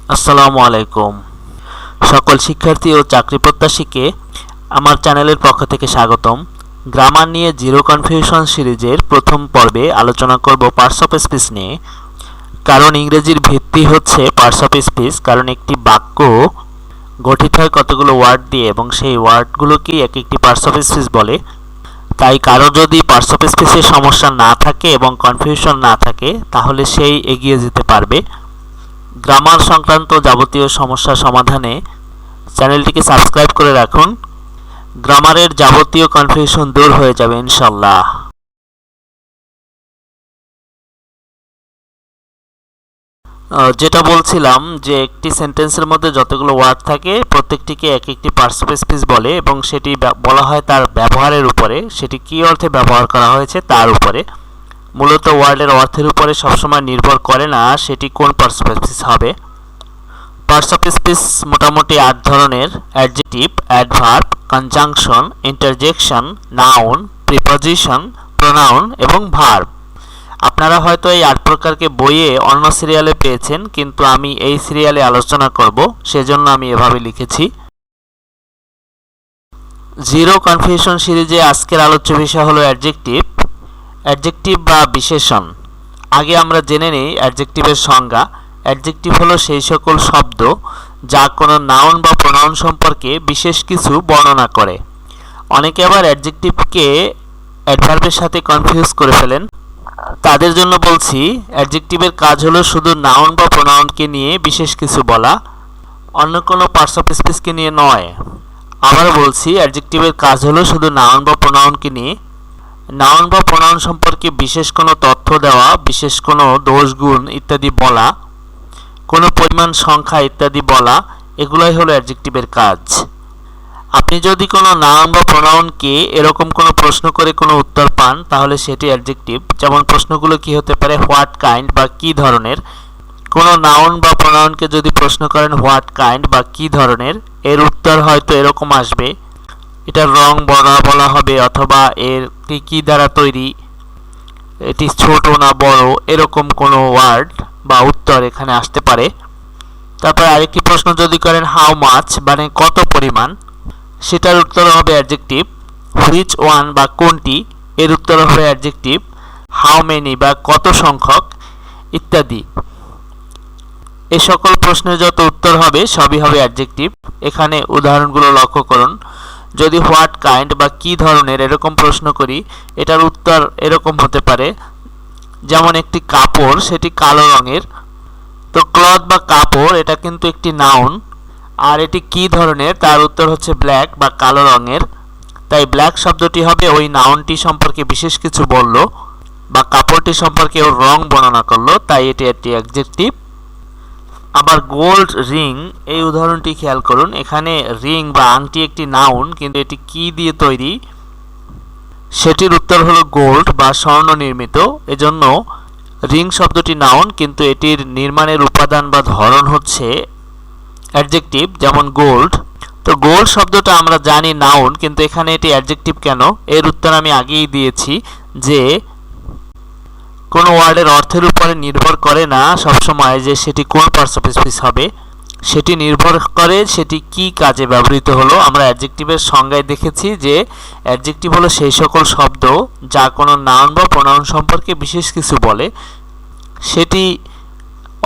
আসসালামু আলাইকুম। সকল শিক্ষার্থী ও চাকরি প্রত্যাশীকে আমার চ্যানেলের পক্ষ থেকে স্বাগতম। গ্রামার নিয়ে জিরো কনফিউশন সিরিজের প্রথম পর্বে আলোচনা করব পার্টস অফ স্পিচ নিয়ে। কারণ ইংরেজির ভিত্তি হচ্ছে পার্টস অফ স্পিচ, কারণ একটি বাক্য গঠিত হয় কতগুলো ওয়ার্ড দিয়ে এবং সেই ওয়ার্ডগুলোকেই এক একটি পার্টস অফ স্পিচ বলে। তাই কারো যদি পার্টস অফ স্পিচের সমস্যা না থাকে এবং কনফিউশন না থাকে তাহলে সেই এগিয়ে যেতে পারবে। গ্রামার সংক্রান্ত যাবতীয় সমস্যা সমাধানে চ্যানেলটিকে সাবস্ক্রাইব করে রাখুন। গ্রামারের যাবতীয় কনফিউশন দূর হয়ে যাবে ইনশাল্লাহ। যেটা বলছিলাম যে একটি সেন্টেন্সের মধ্যে যতগুলো ওয়ার্ড থাকে প্রত্যেকটিকে এক একটি পার্টস অফ স্পিচ বলে এবং সেটি বলা হয় তার ব্যবহারের উপরে, সেটি কী অর্থে ব্যবহার করা হয়েছে তার উপরে। মূলত ওয়ার্ডের অর্থের উপরে সবসময় নির্ভর করে না সেটি কোন পার্টস অফ স্পিচ হবে। পার্টস অফ স্পিচ মোটামুটি 8 ধরনের: adjective, adverb, conjunction, interjection, noun, preposition, pronoun এবং ভার্ব। আপনারা হয়তো এই 8 প্রকারকে বইয়ে অন্য সিরিয়ালে পেয়েছেন, কিন্তু আমি এই সিরিয়ালে আলোচনা করব, সেজন্য আমি এভাবে লিখেছি। জিরো কনফিউশন সিরিজে আজকের আলোচ্য বিষয় হলো অ্যাডজেক্টিভ। অ্যাডজেক্টিভ বা বিশেষণ। আগে আমরা জেনে নিই অ্যাডজেক্টিভের সংজ্ঞা। অ্যাডজেক্টিভ হলো সেই সকল শব্দ যা কোনো নাউন বা প্রোনাউন সম্পর্কে বিশেষ কিছু বর্ণনা করে। অনেকে আবার অ্যাডজেক্টিভকে অ্যাডভার্বের সাথে কনফিউজ করে ফেলেন। তাদের জন্য বলছি, অ্যাডজেক্টিভের কাজ হলো শুধু নাউন বা প্রোনাউনকে নিয়ে বিশেষ কিছু বলা, অন্য কোনো পার্টস অফ স্পিচকে নিয়ে নয়। আবার বলছি, অ্যাডজেক্টিভের কাজ হলো শুধু নাউন বা প্রোনাউনকে নিয়ে, নাউন বা প্রোনাউন সম্পর্কে বিশেষ কোনো তথ্য দেওয়া, বিশেষ কোনো দোষ গুণ ইত্যাদি বলা, কোনো পরিমাণ সংখ্যা ইত্যাদি বলা, এগুলাই হলো অ্যাডজেক্টিভের কাজ। আপনি যদি কোনো নাউন বা প্রোনাউনকে এরকম কোনো প্রশ্ন করে কোনো উত্তর পান তাহলে সেটি অ্যাডজেক্টিভ। যেমন প্রশ্নগুলো কি হতে পারে: হোয়াট কাইন্ড বা কী ধরনের। কোনো নাউন বা প্রোনাউনকে যদি প্রশ্ন করেন হোয়াট কাইন্ড বা কী ধরনের, এর উত্তর হয়তো এরকম আসবে: এটার রং বলা হবে, অথবা এর কী দ্বারা তৈরি, এটি ছোট না বড়, এরকম কোনো ওয়ার্ড বা উত্তর এখানে আসতে পারে। তারপর আরেকটি প্রশ্ন যদি করেন হাউ মাচ মানে কত পরিমাণ, সেটার উত্তর হবে অ্যাডজেক্টিভ। হুইচ ওয়ান বা কোনটি, এর উত্তর হবে অ্যাডজেক্টিভ। হাউ মেনি বা কত সংখ্যক ইত্যাদি। এ সকল প্রশ্নের যত উত্তর হবে সবই হবে অ্যাডজেক্টিভ। এখানে উদাহরণগুলো লক্ষ্য করুন। যদি হোয়াট কাইন্ড বা কী ধরনের এরকম প্রশ্ন করি, এটার উত্তর এরকম হতে পারে, যেমন একটি কাপড় সেটি কালো রঙের। তো ক্লথ বা কাপড় এটা কিন্তু একটি নাউন, আর এটি কী ধরনের তার উত্তর হচ্ছে ব্ল্যাক বা কালো রঙের। তাই ব্ল্যাক শব্দটি হবে ওই নাউনটি সম্পর্কে বিশেষ কিছু বলল বা কাপড়টি সম্পর্কে ওর রং বর্ণনা করলো, তাই এটি একটি অ্যাডজেক্টিভ। আবার গোল্ড রিং, এই উদাহরণটি খেয়াল করুন। এখানে রিং বা আংটি একটি নাউন, কিন্তু এটি কি দিয়ে তৈরি, সেটির উত্তর হলো গোল্ড বা স্বর্ণ নির্মিত। এজন্য রিং শব্দটি নাউন, কিন্তু এটির নির্মাণের উপাদান বা ধরন হচ্ছে অ্যাডজেক্টিভ, যেমন গোল্ড। তো গোল্ড শব্দটা আমরা জানি নাউন, কিন্তু এখানে এটি অ্যাডজেক্টিভ কেন, এর উত্তর আমি আগেই দিয়েছি যে কোনো ওয়ার্ডের অর্থের উপরে নির্ভর করে না সবসময় যে সেটি কোন পার্টস অফ স্পিচ হবে, সেটি নির্ভর করে সেটি কি কাজে ব্যবহৃত হলো। আমরা অ্যাডজেক্টিভের সংজ্ঞায় দেখেছি যে অ্যাডজেক্টিভ হলো সেই সকল শব্দ যা কোনো নাউন বা প্রোনাউন সম্পর্কে বিশেষ কিছু বলে, সেটি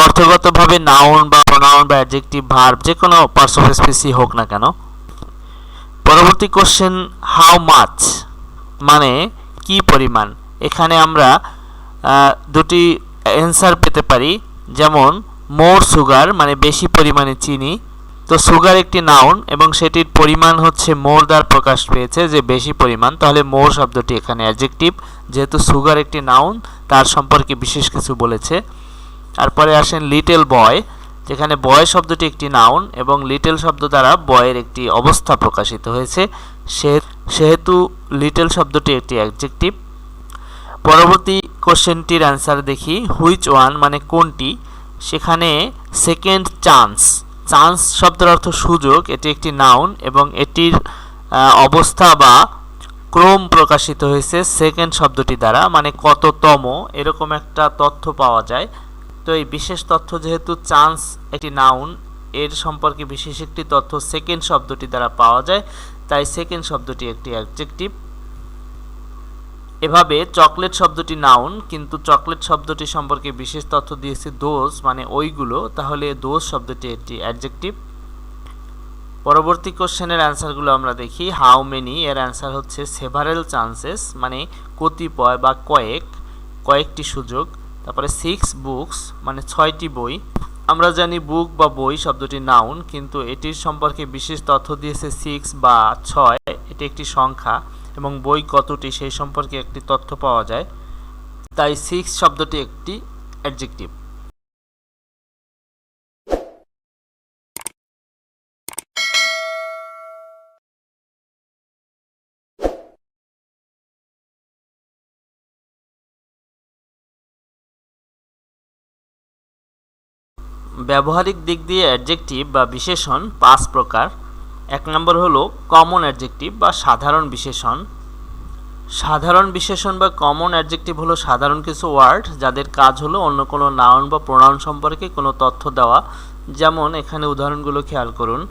অর্থগতভাবে নাউন বা প্রোনাউন বা অ্যাডজেক্টিভ, ভার্ব, যে কোনো পার্টস অফ স্পিচই হোক না কেন। পরবর্তী কোশ্চেন, হাউ মাচ মানে কি পরিমাণ। এখানে আমরা দুটি অ্যান্সার পেতে পারি, যেমন মোর সুগার মানে বেশি পরিমাণে চিনি। তো সুগার একটি নাউন এবং সেটির পরিমাণ হচ্ছে মোর দ্বারা প্রকাশ পেয়েছে যে বেশি পরিমাণ, তাহলে মোর শব্দটি এখানে অ্যাডজেক্টিভ, যেহেতু সুগার একটি নাউন তার সম্পর্কে বিশেষ কিছু বলেছে। তারপরে আসেন লিটল বয়, যেখানে বয় শব্দটি একটি নাউন এবং লিটল শব্দ দ্বারা বয়ের একটি অবস্থা প্রকাশিত হয়েছে, সেহেতু লিটল শব্দটি একটি অ্যাডজেক্টিভ। পরবর্তী কোশ্চেনটির অ্যান্সার দেখি, হুইচ ওয়ান মানে কোনটি। সেখানে সেকেন্ড চান্স, চান্স শব্দের অর্থ সুযোগ, এটি একটি নাউন এবং এটির অবস্থা বা ক্রম প্রকাশিত হয়েছে সেকেন্ড শব্দটি দ্বারা, মানে কততম এরকম একটা তথ্য পাওয়া যায়। তো এই বিশেষ তথ্য যেহেতু চান্স একটি নাউন, এর সম্পর্কে বিশেষ একটি তথ্য সেকেন্ড শব্দটি দ্বারা পাওয়া যায়, তাই সেকেন্ড শব্দটি একটি অ্যাডজেক্টিভ। এভাবে চকলেট শব্দটি নাউন, কিন্তু চকলেট শব্দটি সম্পর্কে বিশেষ তথ্য দিয়েছে দোজ মানে ওইগুলো, তাহলে দোজ শব্দটি একটি অ্যাডজেক্টিভ। পরবর্তী কোশ্চেনের অ্যান্সারগুলো আমরা দেখি। হাউ মেনি এর অ্যান্সার হচ্ছে সেভারেল চান্সেস মানে কতিপয় বা কয়েকটি সুযোগ। তারপরে 6 বুকস মানে 6টি বই। আমরা জানি বুক বা বই শব্দটি নাউন, কিন্তু এটির সম্পর্কে বিশেষ তথ্য দিয়েছে 6 বা 6, এটি একটি সংখ্যা, এবং বই কতটি সেই সম্পর্কে একটি তথ্য পাওয়া যায়, তাই 6 শব্দটি একটি অ্যাডজেক্টিভ। ব্যবহারিক দিক দিয়ে অ্যাডজেক্টিভ বা বিশেষণ 5 প্রকার। 1 নম্বর হলো কমন অ্যাডজেক্টিভ বা সাধারণ বিশেষণ। সাধারণ বিশেষণ বা কমন অ্যাডজেক্টিভ হলো সাধারণ কিছু ওয়ার্ড যাদের কাজ হলো অন্য কোনো নাউন বা প্রোনাউন সম্পর্কে কোনো তথ্য দেওয়া। যেমন এখানে উদাহরণগুলো খেয়াল করুন।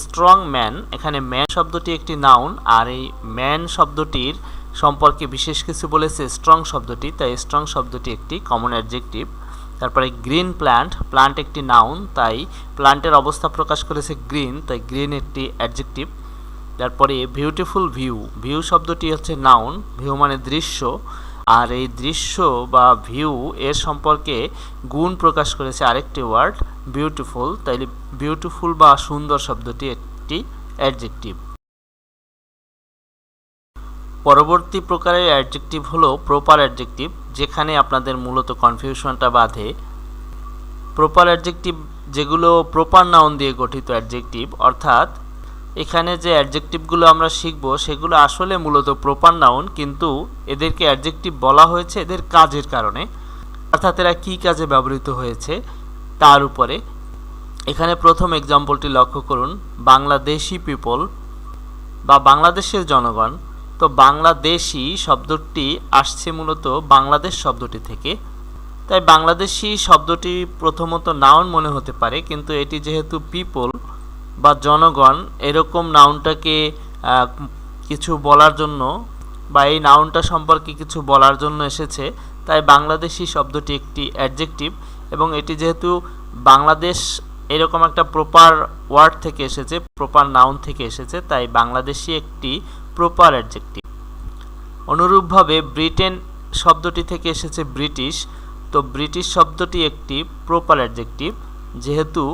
স্ট্রং ম্যান, এখানে ম্যান শব্দটি একটি নাউন, আর এই ম্যান শব্দটির সম্পর্কে বিশেষ কিছু বলেছে স্ট্রং শব্দটি, তাই স্ট্রং শব্দটি একটি কমন অ্যাডজেক্টিভ। তারপরে গ্রিন প্লান্ট একটি নাউন, তাই প্লান্টের অবস্থা প্রকাশ করেছে গ্রিন, তাই গ্রিন একটি অ্যাডজেক্টিভ। তারপরে বিউটিফুল ভিউ শব্দটি হচ্ছে নাউন, ভিউ মানে দৃশ্য, আর এই দৃশ্য বা ভিউ এর সম্পর্কে গুণ প্রকাশ করেছে আরেকটি ওয়ার্ড বিউটিফুল, তাই বিউটিফুল বা সুন্দর শব্দটি একটি অ্যাডজেক্টিভ। পরবর্তী প্রকারের অ্যাডজেক্টিভ হলো প্রপার অ্যাডজেক্টিভ, যেখানে আপনাদের মূলত কনফিউশনটা বাধে। প্রপার অ্যাডজেক্টিভ যেগুলো প্রপার নাউন দিয়ে গঠিত অ্যাডজেক্টিভ, অর্থাৎ এখানে যে অ্যাডজেক্টিভগুলো আমরা শিখব সেগুলো আসলে মূলত প্রপার নাউন, কিন্তু এদেরকে অ্যাডজেক্টিভ বলা হয়েছে এদের কাজের কারণে, অর্থাৎ এরা কী কাজে ব্যবহৃত হয়েছে তার উপরে। এখানে প্রথম এক্সাম্পলটি লক্ষ্য করুন, বাংলাদেশি পিপল বা বাংলাদেশের জনগণ। তো বাংলাদেশি শব্দটি আসছে মূলত বাংলাদেশ শব্দটি থেকে, তাই বাংলাদেশি শব্দটি প্রথমত নাউন মনে হতে পারে, কিন্তু এটি যেহেতু পিপল বা জনগণ এরকম নাউনটাকে কিছু বলার জন্য বা এই নাউনটা সম্পর্কে কিছু বলার জন্য এসেছে, তাই বাংলাদেশি শব্দটি একটি অ্যাডজেক্টিভ, এবং এটি যেহেতু বাংলাদেশ এরকম একটা প্রপার ওয়ার্ড থেকে এসেছে, প্রপার নাউন থেকে এসেছে, তাই বাংলাদেশি একটি প্রপার অ্যাডজেক্টিভ। অনুরূপভাবে ব্রিটেন শব্দটি থেকে এসেছে ব্রিটিশ, তো ব্রিটিশ শব্দটি একটি প্রপার অ্যাডজেক্টিভ, যেহেতু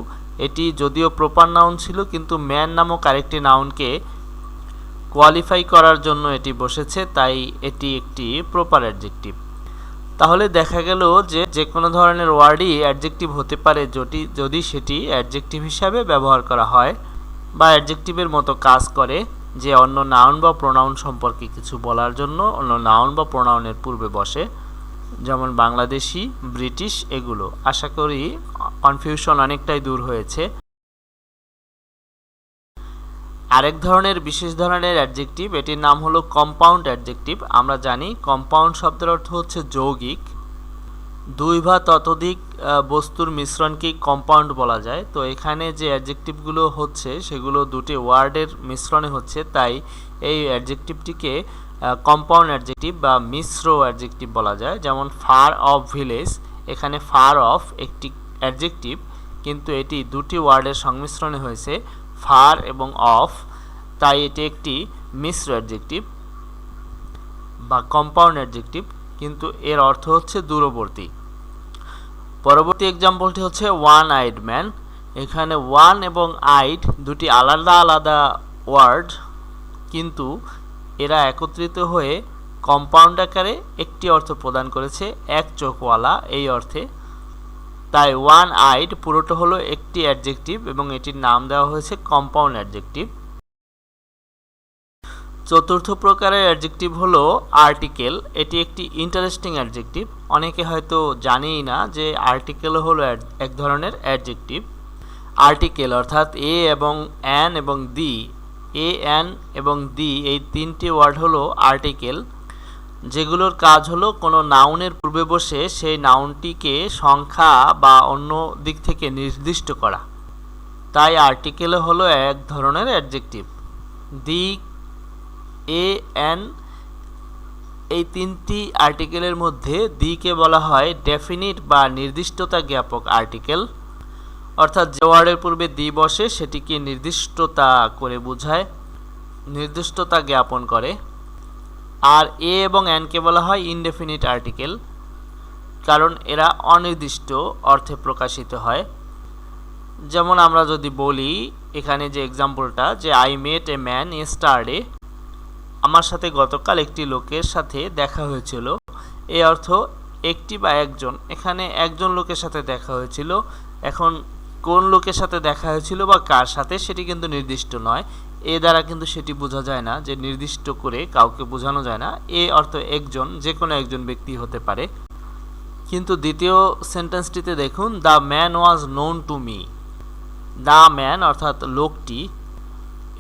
এটি যদিও প্রপার নাউন ছিল কিন্তু ম্যান নামক আরেকটি নাউনকে কোয়ালিফাই করার জন্য এটি বসেছে, তাই এটি একটি প্রপার অ্যাডজেক্টিভ। তাহলে দেখা গেল যে কোনো ধরনের ওয়ার্ডই অ্যাডজেক্টিভ হতে পারে যদি সেটি অ্যাডজেক্টিভ হিসাবে ব্যবহার করা হয় বা অ্যাডজেক্টিভের মতো কাজ করে, যে অন্য নাউন বা প্রোনাউন সম্পর্কে কিছু বলার জন্য অন্য নাউন বা প্রোনাউনের পূর্বে বসে, যেমন বাংলাদেশি, ব্রিটিশ এগুলো। আশা করি কনফিউশন অনেকটাই দূর হয়েছে। আরেক ধরনের বিশেষ ধরনের অ্যাডজেক্টিভ, এটির নাম হলো কম্পাউন্ড অ্যাডজেক্টিভ। আমরা জানি কম্পাউন্ড শব্দের অর্থ হচ্ছে যৌগিক, দুই বা ততোধিক বস্তুর মিশ্রণকেই কম্পাউন্ড বলা যায়। তো এখানে যে অ্যাডজেক্টিভগুলো হচ্ছে সেগুলো দুটি ওয়ার্ডের মিশ্রণে হচ্ছে, তাই এই অ্যাডজেক্টিভটিকে কম্পাউন্ড অ্যাডজেক্টিভ বা মিশ্র অ্যাডজেক্টিভ বলা যায়। যেমন ফার অফ ভিলেজ, এখানে ফার অফ একটি অ্যাডজেক্টিভ, কিন্তু এটি দুটি ওয়ার্ডের সংমিশ্রণে হয়েছে ফার এবং অফ, তাই এটি একটি মিশ্র অ্যাডজেক্টিভ বা কম্পাউন্ড অ্যাডজেক্টিভ, কিন্তু এর অর্থ হচ্ছে দূরবর্তী। পরবর্তী এক্সাম্পলটি হচ্ছে ওয়ান আইড ম্যান। এখানে ওয়ান এবং আইড দুটি আলাদা আলাদা ওয়ার্ড, কিন্তু এরা একত্রিত হয়ে কম্পাউন্ড আকারে একটি অর্থ প্রদান করেছে, এক চোখওয়ালা এই অর্থে। তাই ওয়ান আইড পুরোটা হলো একটি অ্যাডজেক্টিভ এবং এটির নাম দেওয়া হয়েছে কম্পাউন্ড অ্যাডজেক্টিভ। চতুর্থ প্রকারের অ্যাডজেক্টিভ হলো আর্টিকেল। এটি একটি ইন্টারেস্টিং অ্যাডজেক্টিভ, অনেকে হয়তো জানেই না যে আর্টিকেল হলো এক ধরনের অ্যাডজেক্টিভ। আর্টিকেল অর্থাৎ এ এবং অ্যান এবং দি, এ অ্যান এবং দি এই তিনটি ওয়ার্ড হলো আর্টিকেল। যেগুলোর কাজ হলো কোনো নাউনের পূর্বে বসে সেই নাউনটিকে সংখ্যা বা অন্য দিক থেকে নির্দিষ্ট করা। তাই আর্টিকেল হলো এক ধরনের অ্যাডজেক্টিভ। দি, এ, এন এই তিনটি আর্টিকেলের মধ্যে দিকে বলা হয় ডেফিনিট বা নির্দিষ্টতা জ্ঞাপক আর্টিকেল, অর্থাৎ যে ওয়ার্ডের পূর্বে দি বসে সেটিকে নির্দিষ্টতা করে বোঝায়, নির্দিষ্টতা জ্ঞাপন করে। আর এ এবং এনকে বলা হয় ইনডেফিনিট আর্টিকেল, কারণ এরা অনির্দিষ্ট অর্থে প্রকাশিত হয়। যেমন আমরা যদি বলি এখানে যে এক্সাম্পলটা, যে I met a man yesterday, আমার সাথে গতকাল একটি লোকের সাথে দেখা হয়েছিল। এই অর্থ একটি বা একজন, এখানে একজন লোকের সাথে দেখা হয়েছিল। এখন কোন লোকের সাথে দেখা হয়েছিল বা কার সাথে সেটি কিন্তু নির্দিষ্ট নয়। এ দ্বারা কিন্তু সেটি বোঝা যায় না, যে নির্দিষ্ট করে কাউকে বোঝানো যায় না। এ অর্থ একজন, যে কোনো একজন ব্যক্তি হতে পারে। কিন্তু দ্বিতীয় সেন্টেন্সটিতে দেখুন, the man was known to me. The man অর্থাৎ লোকটি,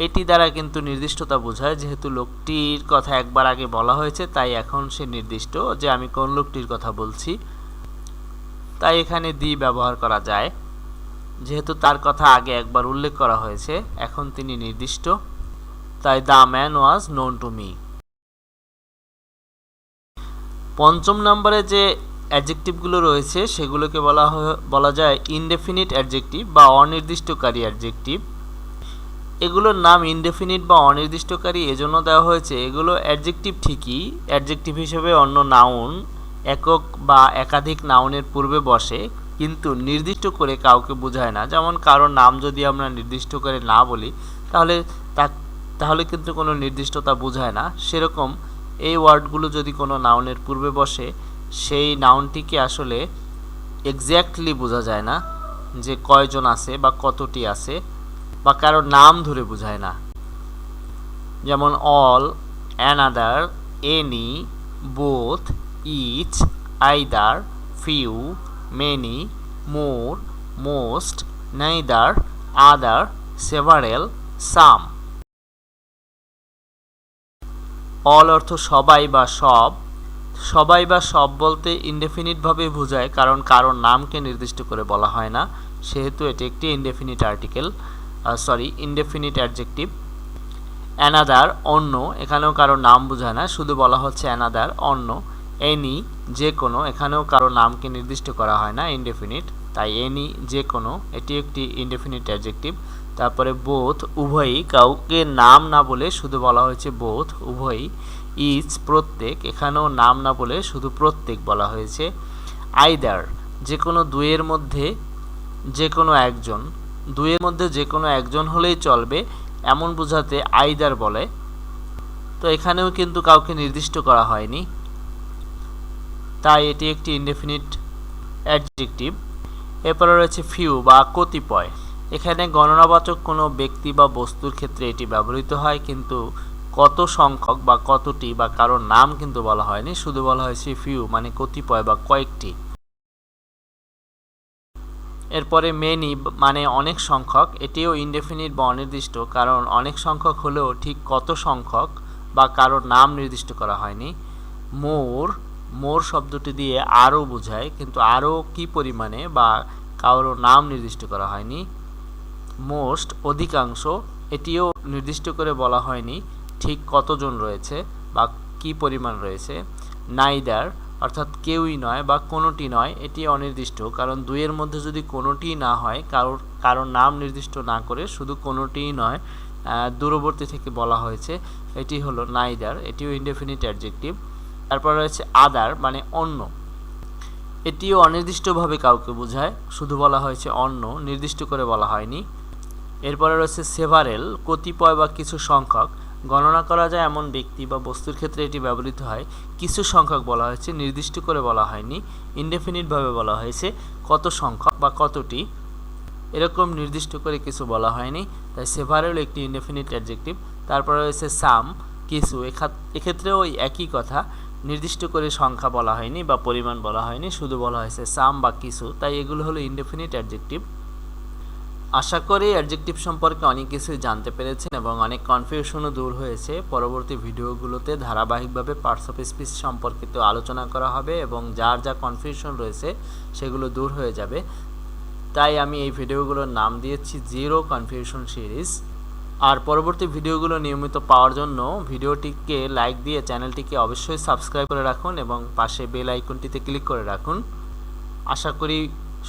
এটি দ্বারা কিন্তু নির্দিষ্টতা বোঝায়। যেহেতু লোকটির কথা একবার আগে বলা হয়েছে, তাই এখন সে নির্দিষ্ট যে আমি কোন লোকটির কথা বলছি। তাই এখানে দি ব্যবহার করা যায়, যেহেতু তার কথা আগে একবার উল্লেখ করা হয়েছে, এখন তিনি নির্দিষ্ট। তাই the man was known to me. পঞ্চম নম্বরে যে অ্যাডজেক্টিভগুলো রয়েছে সেগুলোকে বলা যায় ইনডেফিনিট অ্যাডজেক্টিভ বা অনির্দিষ্টকারী অ্যাডজেক্টিভ। এগুলোর নাম ইনডেফিনিট বা অনির্দিষ্টকারী এজন্য দেওয়া হয়েছে, এগুলো অ্যাডজেক্টিভ ঠিকই, অ্যাডজেক্টিভ হিসেবে অন্য নাউন, একক বা একাধিক নাউনের পূর্বে বসে, কিন্তু নির্দিষ্ট করে কাউকে বোঝায় না। যেমন কারোর নাম যদি আমরা নির্দিষ্ট করে না বলি, তাহলে কিন্তু কোনো নির্দিষ্টতা বোঝায় না। সেরকম এই ওয়ার্ডগুলো যদি কোনো নাউনের পূর্বে বসে, সেই নাউনটিকে আসলে এক্স্যাক্টলি বোঝা যায় না, যে কয়জন আছে বা কতটি আছে, বা কারোর নাম ধরে বোঝায় না। যেমন all, another, any, both, each, either, few, many, more, most, neither, other, several, some. All অর্থ সবাই বা সব। সবাই বা সব বলতে ইনডেফিনিটভাবে বোঝায়, কারণ কারোর নামকে নির্দিষ্ট করে বলা হয় না, সেহেতু এটি একটি indefinite article, indefinite adjective. Another অন্য, এখানেও কারোর নাম বোঝায় না, শুধু বলা হচ্ছে অ্যানাদার অন্য। এনি যে কোনো, এখানেও কারোর নামকে নির্দিষ্ট করা হয় না, ইনডেফিনিট, তাই এনি যে কোনো, এটি একটি ইনডেফিনিট অ্যাডজেক্টিভ। তারপরে বোথ উভয়ই, কাউকে নাম না বলে শুধু বলা হয়েছে বোথ উভয়ই। ইচ প্রত্যেক, এখানেও নাম না বলে শুধু প্রত্যেক বলা হয়েছে। আইদার যে কোনো দুইয়ের মধ্যে যে কোনো একজন, দুইয়ের মধ্যে যে কোনো একজন হলেই চলবে এমন বোঝাতে আইদার বলে। তো এখানেও কিন্তু কাউকে নির্দিষ্ট করা হয়নি, তাই এটি একটি ইনডেফিনিট অ্যাডজেক্টিভ। এরপরে রয়েছে ফিউ বা কতিপয়। এখানে গণনাবাচক কোনো ব্যক্তি বা বস্তুর ক্ষেত্রে এটি ব্যবহৃত হয়, কিন্তু কত সংখ্যক বা কতটি বা কারোর নাম কিন্তু বলা হয়নি, শুধু বলা হয়েছে ফিউ মানে কতিপয় বা কয়েকটি। এরপরে মেনি মানে অনেক সংখ্যক, এটিও ইনডেফিনিট বা অনির্দিষ্ট, কারণ অনেক সংখ্যক হলেও ঠিক কত সংখ্যক বা কারোর নাম নির্দিষ্ট করা হয়নি। মোর, মোর শব্দটি দিয়ে আরও বোঝায়, কিন্তু আরও কি পরিমাণে বা কারোর নাম নির্দিষ্ট করা হয়নি। মোস্ট অধিকাংশ, এটিও নির্দিষ্ট করে বলা হয়নি ঠিক কতজন রয়েছে বা কি পরিমাণ রয়েছে। নাইদার অর্থাৎ কেউই নয় বা কোনোটি নয়, এটি অনির্দিষ্ট, কারণ দুইয়ের মধ্যে যদি কোনোটি না হয়, কারোর নাম নির্দিষ্ট না করে শুধু কোনোটিই নয়, দূরবর্তী থেকে বলা হয়েছে, এটি হলো নাইদার, এটিও ইনডেফিনিট অ্যাডজেক্টিভ। তারপর রয়েছে আদার মানে অন্য, এটিও অনির্দিষ্টভাবে কাউকে বোঝায়, শুধু বলা হয়েছে অন্য, নির্দিষ্ট করে বলা হয়নি। এরপরে রয়েছে সেভারেল, কতিপয় বা কিছু সংখ্যক, গণনা করা যায় এমন ব্যক্তি বা বস্তুর ক্ষেত্রে এটি ব্যবহৃত হয়। কিছু সংখ্যক বলা হয়েছে, নির্দিষ্ট করে বলা হয়নি, ইনডেফিনিটভাবে বলা হয়েছে কত সংখ্যক বা কতটি, এরকম নির্দিষ্ট করে কিছু বলা হয়নি, তাই সেভারেল একটি ইনডেফিনিট অ্যাডজেক্টিভ। তারপরে রয়েছে সাম কিছু, এক্ষেত্রেও ওই একই কথা, নির্দিষ্ট করে সংখ্যা বলা হয়নি বা পরিমাণ বলা হয়নি, শুধু বলা হয়েছে সাম বা কিছু, তাই এগুলো হলো ইনডেফিনিট অ্যাডজেক্টিভ। আশা করি অ্যাডজেক্টিভ সম্পর্কে অনেক কিছুই জানতে পেরেছেন এবং অনেক কনফিউশনও দূর হয়েছে। পরবর্তী ভিডিওগুলোতে ধারাবাহিকভাবে পার্টস অফ স্পিচ সম্পর্কিত আলোচনা করা হবে এবং যার যা কনফিউশন রয়েছে সেগুলো দূর হয়ে যাবে। তাই আমি এই ভিডিওগুলোর নাম দিয়েছি জিরো কনফিউশন সিরিজ। আর পরবর্তী ভিডিওগুলো নিয়মিত পাওয়ার জন্য ভিডিওটিকে লাইক দিয়ে চ্যানেলটিকে অবশ্যই সাবস্ক্রাইব করে রাখুন এবং পাশে বেল আইকনটিতে ক্লিক করে রাখুন। আশা করি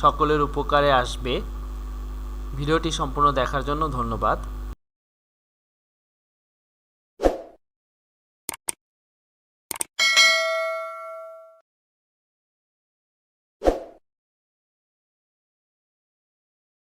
সকলের উপকারে আসবে। ভিডিওটি সম্পূর্ণ দেখার জন্য ধন্যবাদ।